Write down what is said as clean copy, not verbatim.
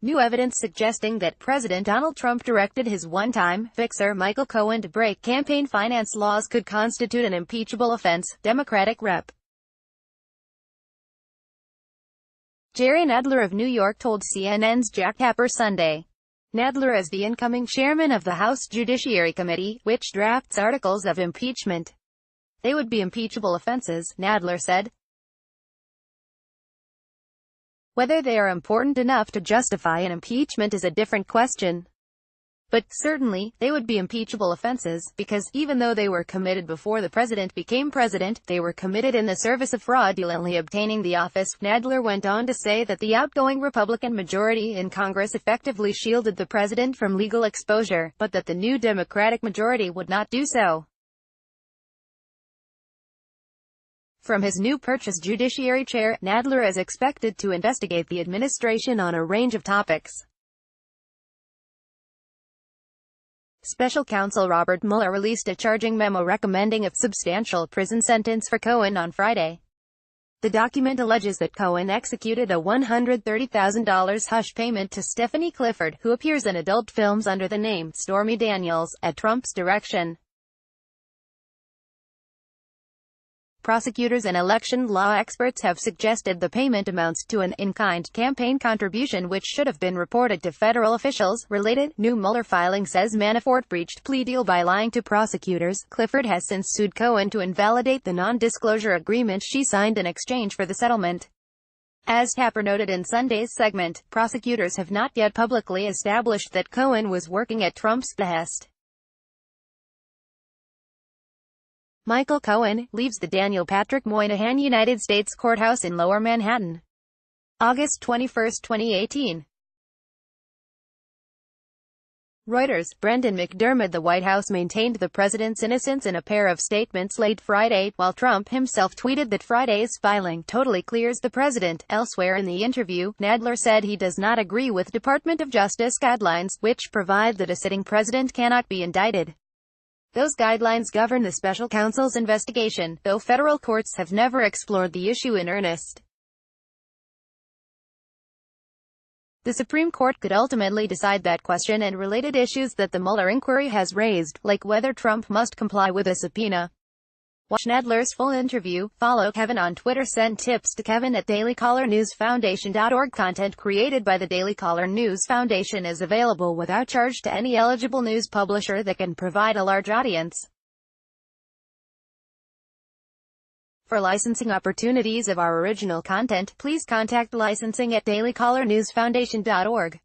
New evidence suggesting that President Donald Trump directed his one-time fixer Michael Cohen to break campaign finance laws could constitute an impeachable offense, Democratic Rep. Jerry Nadler of New York told CNN's Jack Tapper Sunday. Nadler is the incoming chairman of the House Judiciary Committee, which drafts articles of impeachment. They would be impeachable offenses, Nadler said. Whether they are important enough to justify an impeachment is a different question. But, certainly, they would be impeachable offenses, because, even though they were committed before the president became president, they were committed in the service of fraudulently obtaining the office. Nadler went on to say that the outgoing Republican majority in Congress effectively shielded the president from legal exposure, but that the new Democratic majority would not do so. From his new perch as Judiciary Chair, Nadler is expected to investigate the administration on a range of topics. Special counsel Robert Mueller released a charging memo recommending a substantial prison sentence for Cohen on Friday. The document alleges that Cohen executed a $130,000 hush payment to Stephanie Clifford, who appears in adult films under the name Stormy Daniels, at Trump's direction. Prosecutors and election law experts have suggested the payment amounts to an in-kind campaign contribution which should have been reported to federal officials. Related, new Mueller filing says Manafort breached plea deal by lying to prosecutors. Clifford has since sued Cohen to invalidate the non-disclosure agreement she signed in exchange for the settlement. As Tapper noted in Sunday's segment, prosecutors have not yet publicly established that Cohen was working at Trump's behest. Michael Cohen leaves the Daniel Patrick Moynihan United States Courthouse in Lower Manhattan. August 21, 2018. Reuters, Brendan McDermott. The White House maintained the president's innocence in a pair of statements late Friday, while Trump himself tweeted that Friday's filing totally clears the president. Elsewhere in the interview, Nadler said he does not agree with Department of Justice guidelines, which provide that a sitting president cannot be indicted. Those guidelines govern the special counsel's investigation, though federal courts have never explored the issue in earnest. The Supreme Court could ultimately decide that question and related issues that the Mueller inquiry has raised, like whether Trump must comply with a subpoena. Watch Nadler's full interview. Follow Kevin on Twitter. Send tips to Kevin at dailycallernewsfoundation.org. Content created by the Daily Caller News Foundation is available without charge to any eligible news publisher that can provide a large audience. For licensing opportunities of our original content, please contact licensing at dailycallernewsfoundation.org.